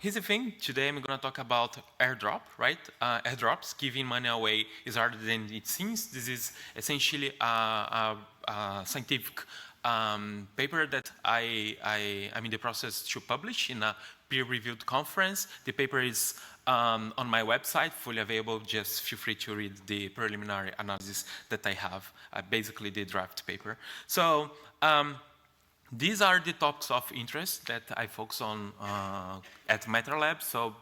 Here's the thing. Today I'm going to talk about airdrop, right? Airdrops, giving money away is harder than it seems. This is essentially a scientific paper that I'm in the process to publish in a peer-reviewed conference. The paper is on my website, fully available. Just feel free to read the preliminary analysis that I have, basically the draft paper. So these are the topics of interest that I focus on at MetaLab. So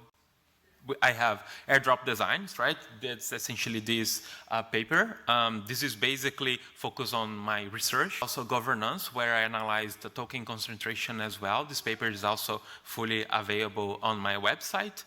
I have airdrop designs, right? That's essentially this paper. This is basically focused on my research. Also governance, where I analyze the token concentration as well. This paper is also fully available on my website.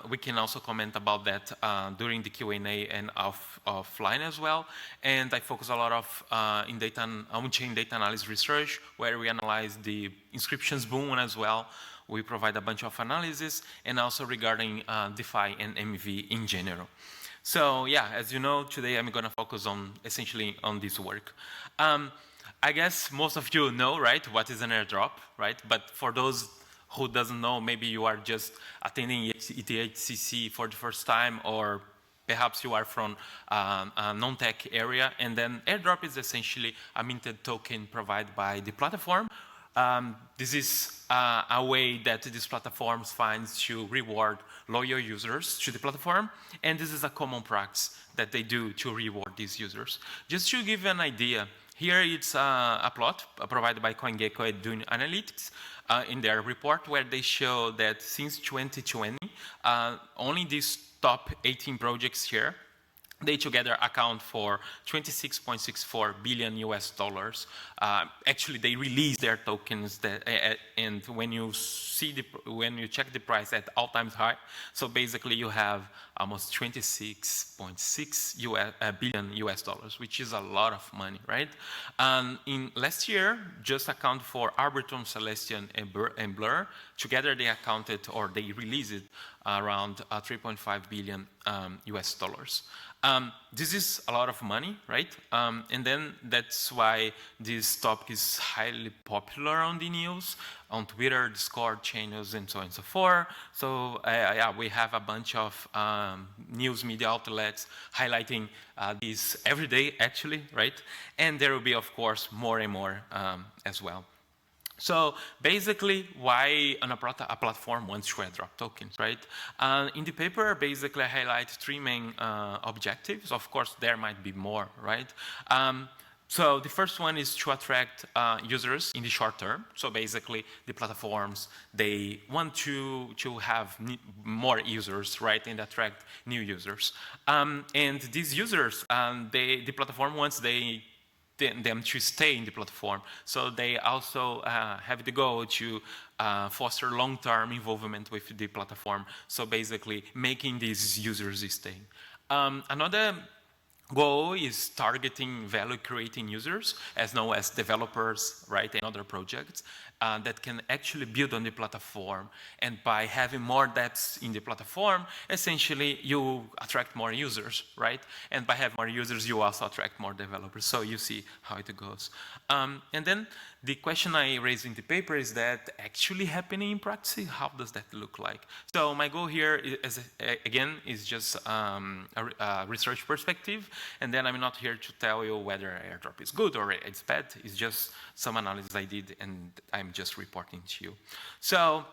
We can also comment about that during the Q&A and offline as well. And I focus a lot of on-chain data analysis research, where we analyze the inscriptions boom as well. We provide a bunch of analysis, and also regarding DeFi and MEV in general. So yeah, as you know, today I'm going to focus on essentially on this work. I guess most of you know, right, what is an airdrop, right? But for those who doesn't know, maybe you are just attending EthCC for the first time, or perhaps you are from a non-tech area, and then airdrop is essentially a minted token provided by the platform. This is a way that these platforms find to reward loyal users to the platform, and this is a common practice that they do to reward these users. Just to give you an idea, here it's a plot provided by CoinGecko and Dune Analytics in their report, where they show that since 2020, only these top 18 projects here, they together account for 26.64 billion US dollars. Actually, they release their tokens, and when you check the price at all-time high, so basically you have almost 26.6 billion US dollars, which is a lot of money, right? In last year, just account for Arbitrum, Celestion, and Blur. Together, they accounted, or they released around 3.5 billion US dollars. This is a lot of money, right? And then that's why this topic is highly popular on the news, on Twitter, Discord channels, and so on and so forth. So yeah, we have a bunch of news media outlets highlighting this every day, actually, right? And there will be, of course, more and more as well. So basically, why a platform wants to airdrop tokens, right? In the paper, basically, I highlight three main objectives. Of course, there might be more, right? So the first one is to attract users in the short term. So basically, the platforms, they want to have more users, right, and attract new users. And these users, the platform wants them to stay in the platform. So they also have the goal to foster long-term involvement with the platform. So basically making these users stay. Another goal is targeting value-creating users, as known as developers, right, and other projects that can actually build on the platform. And by having more depth in the platform, essentially you attract more users, right? And by having more users, you also attract more developers. So you see how it goes. And then the question I raised in the paper is that actually happening in practice? How does that look like? So my goal here is again, is just a research perspective. And then I'm not here to tell you whether airdrop is good or it's bad. It's just some analysis I did, and I'm just reporting to you. So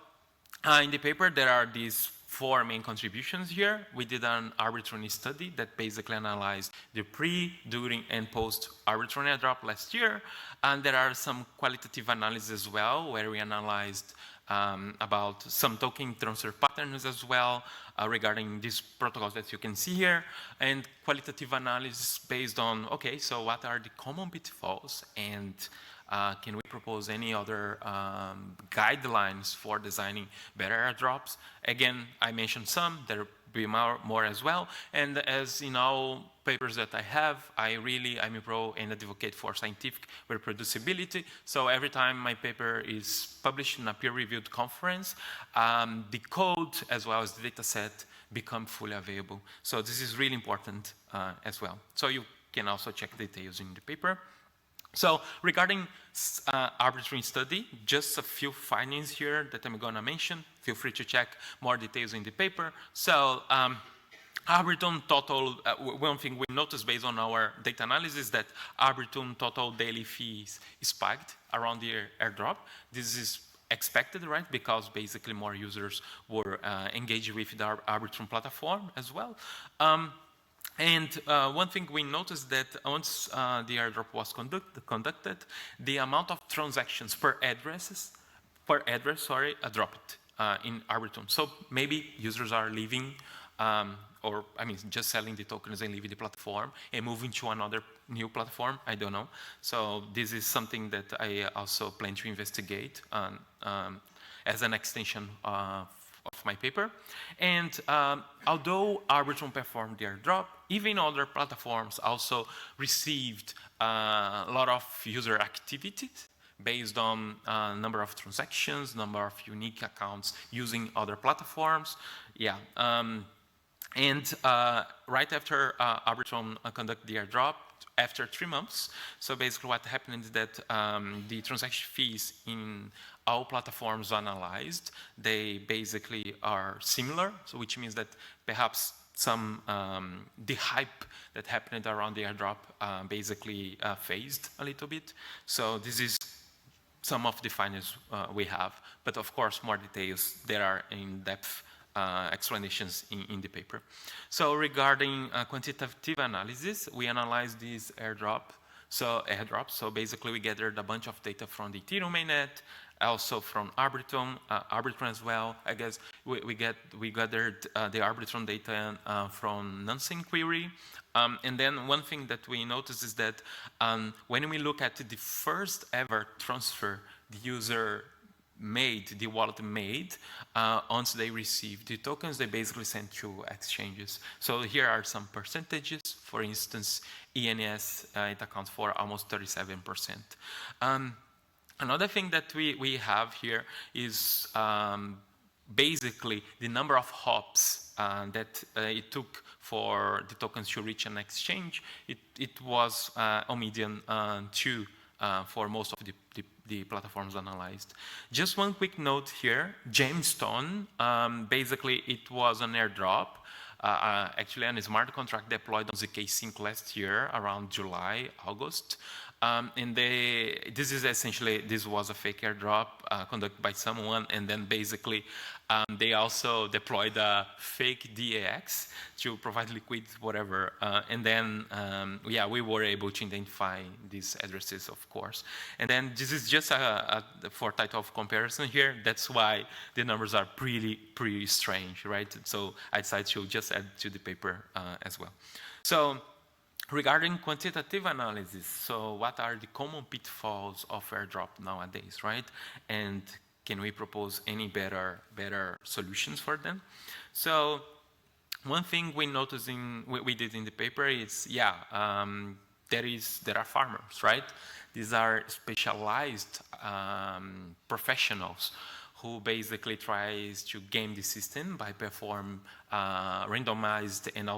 in the paper, there are these four main contributions here. We did an arbitrary study that basically analyzed the pre, during, and post arbitrary airdrop last year. And there are some qualitative analysis as well, where we analyzed about some token transfer patterns as well regarding these protocols that you can see here, and qualitative analysis based on, okay, so what are the common pitfalls, and can we propose any other guidelines for designing better airdrops? Again, I mentioned some, there will be more as well. And as in all papers that I have, I'm a pro and advocate for scientific reproducibility. So every time my paper is published in a peer-reviewed conference, the code as well as the data set become fully available. So this is really important as well. So you can also check details in the paper. So regarding arbitrary study, just a few findings here that I'm going to mention. Feel free to check more details in the paper. So Arbitrum total, one thing we noticed based on our data analysis that Arbitrum total daily fees spiked around the airdrop. This is expected, right? Because basically more users were engaged with the Arbitrum platform as well. And one thing we noticed that once the airdrop was conducted, the amount of transactions per address, dropped in Arbitrum. So maybe users are leaving, or I mean, just selling the tokens and leaving the platform and moving to another new platform. I don't know. So this is something that I also plan to investigate as an extension of my paper. And although Arbitrum performed the airdrop, even other platforms also received a lot of user activities based on number of transactions, number of unique accounts using other platforms. Yeah. And right after Arbitrum conducted the airdrop, after 3 months, so basically what happened is that the transaction fees in all platforms analyzed, they basically are similar, so which means that perhaps some, the hype that happened around the airdrop basically phased a little bit. So this is some of the findings we have, but of course more details there are in-depth explanations in the paper. So regarding quantitative analysis, we analyzed this airdrop. So basically we gathered a bunch of data from the Ethereum mainnet, also from Arbitrum as well. I guess we gathered the Arbitrum data from Nansen query. And then one thing that we noticed is that when we look at the first ever transfer the user made, the wallet made, once they received the tokens, they basically sent to exchanges. So here are some percentages. For instance, ENS, it accounts for almost 37%. Another thing that we have here is basically the number of hops that it took for the tokens to reach an exchange. It was on median 2 for most of the platforms analyzed. Just one quick note here, Gemstone, basically it was an airdrop, actually a smart contract deployed on ZK Sync last year around July, August. And this is essentially, this was a fake airdrop conducted by someone, and then basically they also deployed a fake DAX to provide liquidity, whatever. And then, yeah, we were able to identify these addresses, of course. And then this is just for type of comparison here. That's why the numbers are pretty strange, right? So I decided to just add to the paper as well. So regarding quantitative analysis, so what are the common pitfalls of airdrop nowadays, right? And can we propose any better solutions for them? So one thing we noticed we did in the paper is, yeah, there are farmers, right? These are specialized professionals who basically tries to game the system by perform randomized and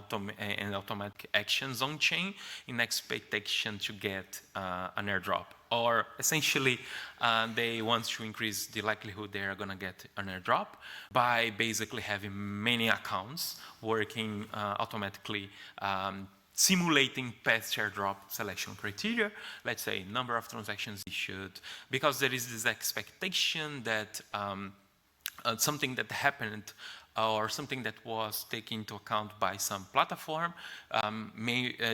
automatic actions on chain in expectation to get an airdrop. Or essentially, they want to increase the likelihood they are going to get an airdrop by basically having many accounts working automatically, simulating past airdrop selection criteria, let's say number of transactions issued, because there is this expectation that something that happened or something that was taken into account by some platform,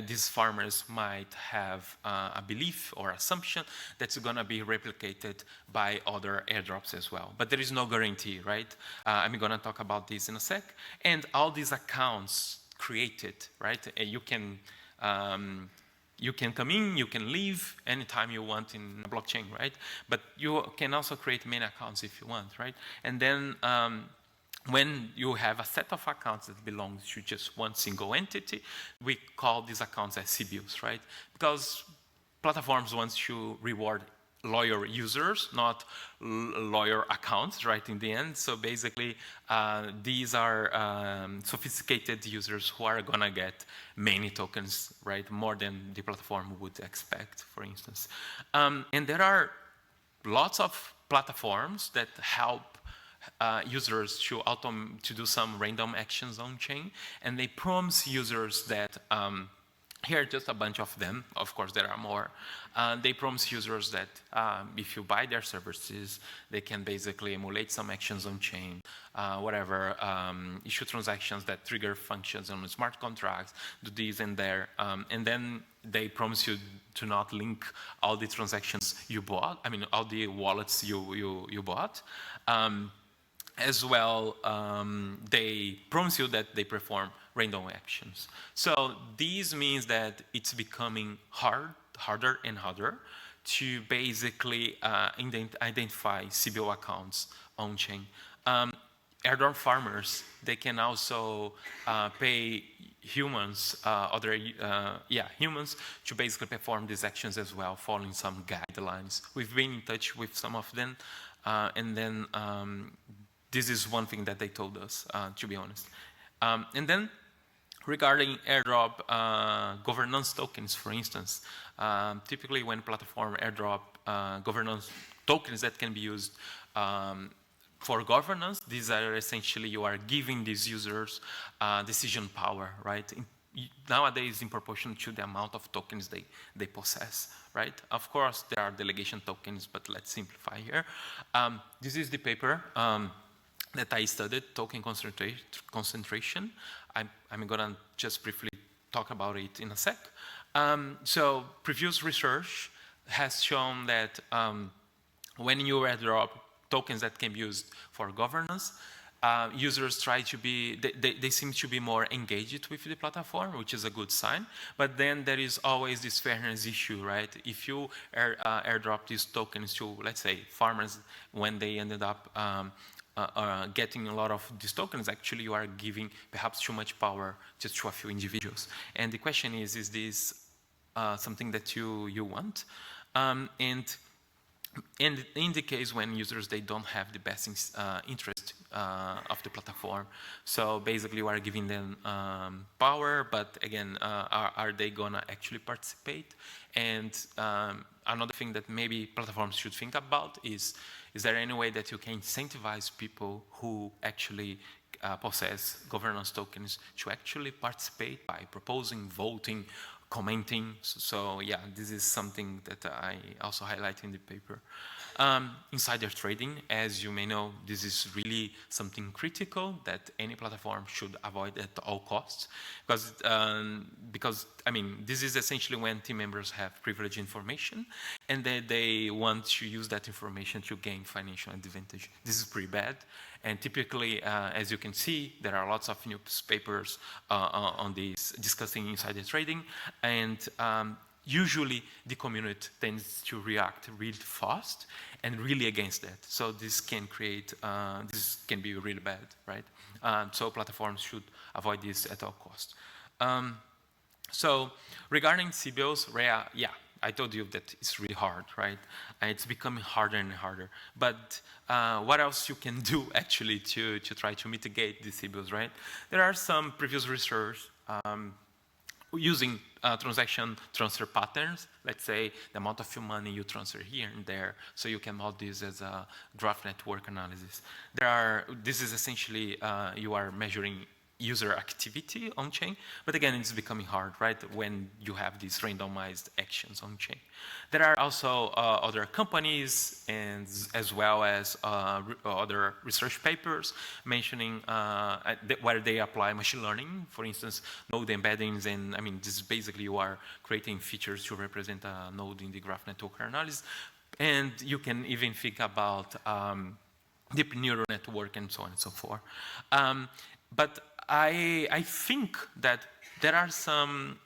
these farmers might have a belief or assumption that's going to be replicated by other airdrops as well. But there is no guarantee, right? I'm going to talk about this in a sec. And all these accounts created, right? You can come in, you can leave anytime you want in a blockchain, right? But you can also create many accounts if you want, right? And then when you have a set of accounts that belongs to just one single entity, we call these accounts as CBUs, right? Because platforms want to reward lawyer users, not lawyer accounts, right, in the end. So basically, these are sophisticated users who are gonna get many tokens, right, more than the platform would expect, for instance. And there are lots of platforms that help users to do some random actions on chain, and they promise users that here are just a bunch of them. Of course, there are more. They promise users that if you buy their services, they can basically emulate some actions on chain, whatever, issue transactions that trigger functions on smart contracts, do this and there, and then they promise you to not link all the transactions you bought, I mean, all the wallets you bought. As well, they promise you that they perform random actions. So this means that it's becoming harder and harder to basically identify CBO accounts on chain. Airdrop farmers, they can also pay humans, humans to basically perform these actions as well, following some guidelines. We've been in touch with some of them, and then this is one thing that they told us, to be honest. And then regarding airdrop governance tokens, for instance, typically when platform airdrop governance tokens that can be used for governance, these are essentially you are giving these users decision power, right? Nowadays, in proportion to the amount of tokens they possess, right? Of course, there are delegation tokens, but let's simplify here. This is the paper that I studied, token concentration. I'm gonna just briefly talk about it in a sec. So previous research has shown that when you airdrop tokens that can be used for governance, users try to be, they seem to be more engaged with the platform, which is a good sign. But then there is always this fairness issue, right? If you airdrop these tokens to, let's say, farmers, when they ended up getting a lot of these tokens, actually you are giving perhaps too much power just to a few individuals. And the question is this something that you want? And in the case when users, they don't have the best interest of the platform, so basically you are giving them power, but again, are they gonna actually participate? And another thing that maybe platforms should think about is there any way that you can incentivize people who actually possess governance tokens to actually participate by proposing, voting, commenting? So yeah, this is something that I also highlight in the paper. Insider trading, as you may know, this is really something critical that any platform should avoid at all costs, because I mean, this is essentially when team members have privileged information and they want to use that information to gain financial advantage. This is pretty bad. And typically, as you can see, there are lots of newspapers on this discussing insider trading, and usually the community tends to react really fast and really against that. So this can create, this can be really bad, right? So platforms should avoid this at all costs. So regarding CBOs, yeah, I told you that it's really hard, right? And it's becoming harder and harder. But what else you can do actually to try to mitigate these CBOs, right? There are some previous research using transaction transfer patterns. Let's say the amount of your money you transfer here and there, so you can model this as a graph network analysis. This is essentially, you are measuring user activity on chain, but again, it's becoming hard, right, when you have these randomized actions on chain. There are also other companies, and as well as other research papers mentioning where they apply machine learning, for instance, node embeddings, and I mean, this is basically you are creating features to represent a node in the graph network analysis, and you can even think about deep neural network and so on and so forth. But I think that there are some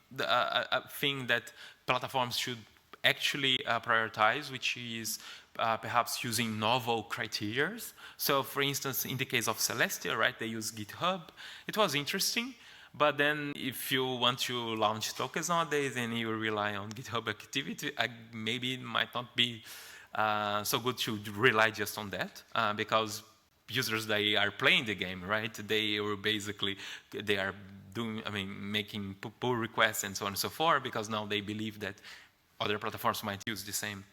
thing that platforms should actually prioritize, which is perhaps using novel criteria. So for instance, in the case of Celestia, right, they use GitHub. It was interesting, but then if you want to launch tokens nowadays and you rely on GitHub activity, maybe it might not be so good to rely just on that, because users, they are playing the game, right? They were basically, they are doing, I mean, making pull requests and so on and so forth, because now they believe that other platforms might use the same.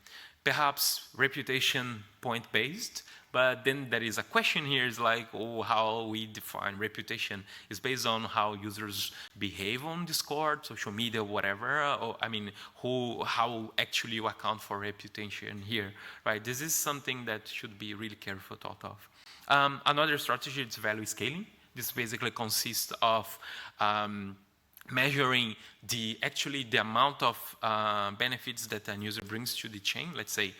Perhaps reputation point based, but then there is a question here, is like, oh, how we define reputation is based on how users behave on Discord, social media, whatever, or I mean, how actually you account for reputation here, right? This is something that should be really careful thought of. Another strategy is value scaling. This basically consists of measuring the amount of benefits that a user brings to the chain. Let's say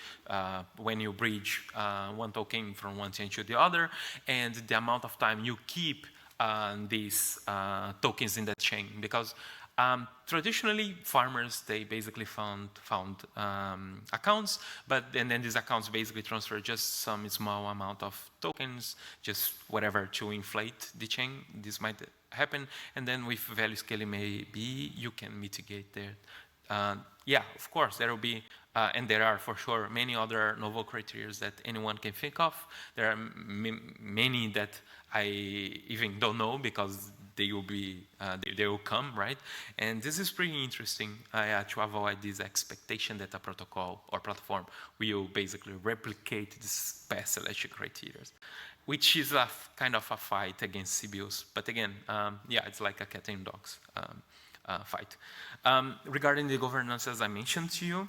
when you bridge one token from one chain to the other, and the amount of time you keep these tokens in that chain. Because traditionally, farmers, they basically found accounts, and then these accounts basically transfer just some small amount of tokens, just whatever, to inflate the chain. This might happen, and then with value scaling, maybe you can mitigate that. Yeah, of course, there will be, and there are for sure many other novel criteria that anyone can think of. There are many that I even don't know, because they will be, they will come, right? And this is pretty interesting to avoid this expectation that a protocol or platform will basically replicate this past selection criteria, which is a kind of a fight against CBOs. But again, yeah, it's like a cat and dogs fight. Regarding the governance, as I mentioned to you,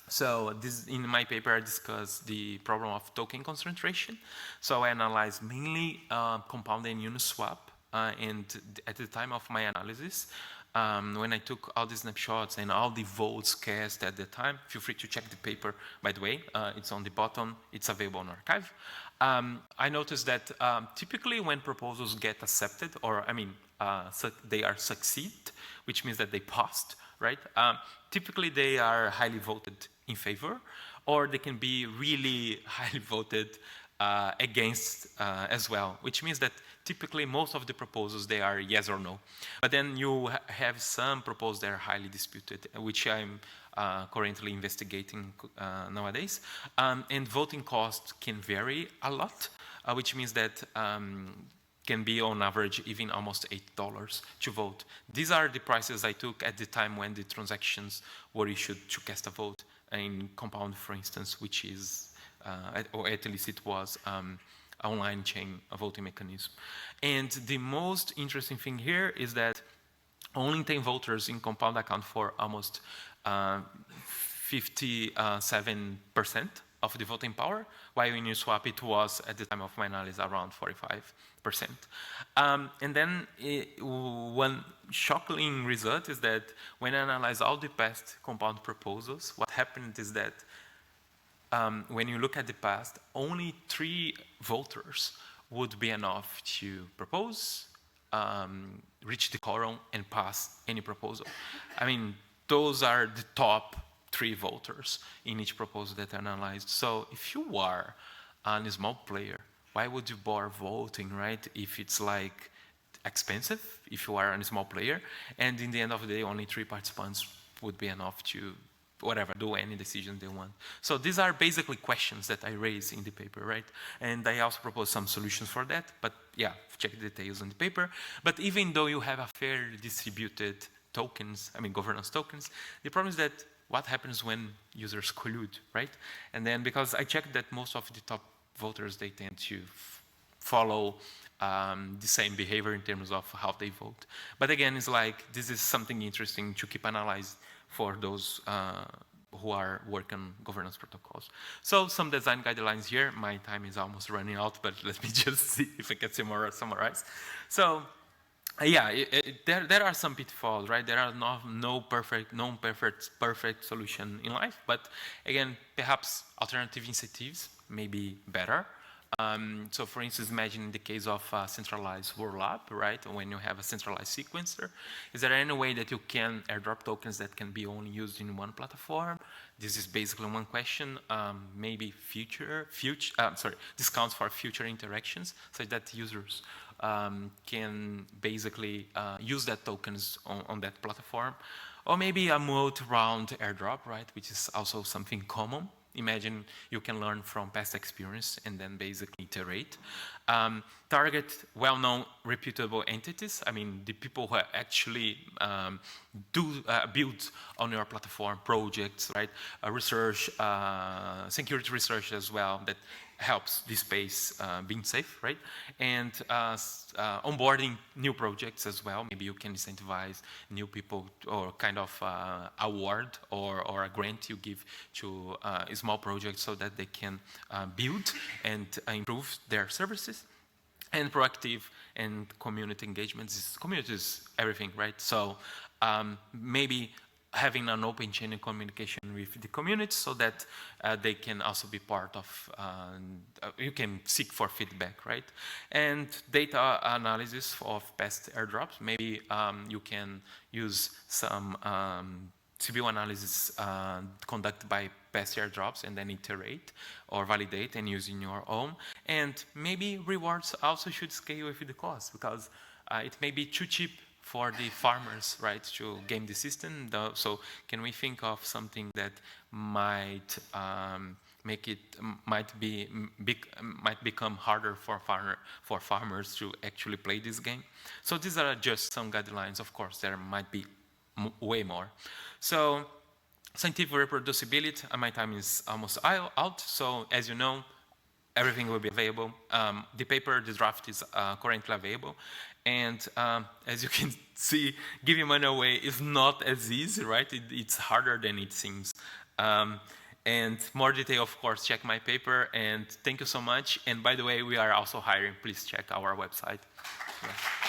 so this, in my paper, I discuss the problem of token concentration. So I analyze mainly Compound and Uniswap. And at the time of my analysis, when I took all the snapshots and all the votes cast at the time, feel free to check the paper, by the way. It's on the bottom. It's available on archive. I noticed that typically when proposals get accepted, or I mean, they are succeed, which means that they passed, right? Typically they are highly voted in favor, or they can be really highly voted against as well, which means that typically most of the proposals, they are yes or no. But then you have some proposals that are highly disputed, which I'm currently investigating nowadays. And voting costs can vary a lot, which means that can be on average even almost $8 to vote. These are the prices I took at the time when the transactions were issued to cast a vote in Compound, for instance, which is, or at least it was, online chain voting mechanism. And the most interesting thing here is that only 10 voters in Compound account for almost 57% of the voting power, while in Uniswap it was, at the time of my analysis, around 45%. And then one shocking result is that when I analyze all the past Compound proposals, what happened is that when you look at the past, only 3 voters would be enough to propose, reach the quorum, and pass any proposal. I mean, those are the top 3 voters in each proposal that are analyzed. So if you are a small player, why would you bother voting, right? If it's like expensive, if you are a small player, and in the end of the day, only 3 participants would be enough to whatever, do any decision they want. So these are basically questions that I raise in the paper, right? And I also propose some solutions for that, but yeah, check the details on the paper. But even though you have a fairly distributed tokens, I mean governance tokens, the problem is that what happens when users collude, right? And then because I checked that most of the top voters, they tend to follow the same behavior in terms of how they vote. But again, it's like, this is something interesting to keep analyzing for those who are working on governance protocols. So some design guidelines here. My time is almost running out, but let me just see if I can summarize. So yeah, there are some pitfalls, right? There are no perfect solution in life, but again, perhaps alternative incentives may be better. So for instance, imagine in the case of centralized rollup, right? When you have a centralized sequencer, is there any way that you can airdrop tokens that can be only used in one platform? This is basically one question. Maybe discounts for future interactions, so that users can basically use that tokens on that platform. Or maybe a mode around airdrop, right? Which is also something common. imagine you can learn from past experience and then basically iterate. Target well-known, reputable entities. I mean, the people who actually build on your platform projects, right? Research, security research as well, that helps the space being safe, right? And onboarding new projects as well. Maybe you can incentivize new people, or kind of award or a grant you give to small projects so that they can build and improve their services. And proactive and community engagements. Community is everything, right? So maybe having an open channel communication with the community so that they can also be part of, you can seek for feedback, right? And data analysis of past airdrops. Maybe you can use some CPU analysis conducted by past airdrops and then iterate or validate and use in your own. And maybe rewards also should scale with the cost, because it may be too cheap for the farmers, right, to game the system. So can we think of something that might might become harder for farmers to actually play this game? So these are just some guidelines. Of course, there might be way more. So scientific reproducibility, my time is almost out. So as you know, everything will be available. The paper, the draft is currently available. And as you can see, giving money away is not as easy, right? It's harder than it seems. And more detail, of course, check my paper. And thank you so much. And by the way, we are also hiring. Please check our website. Yeah.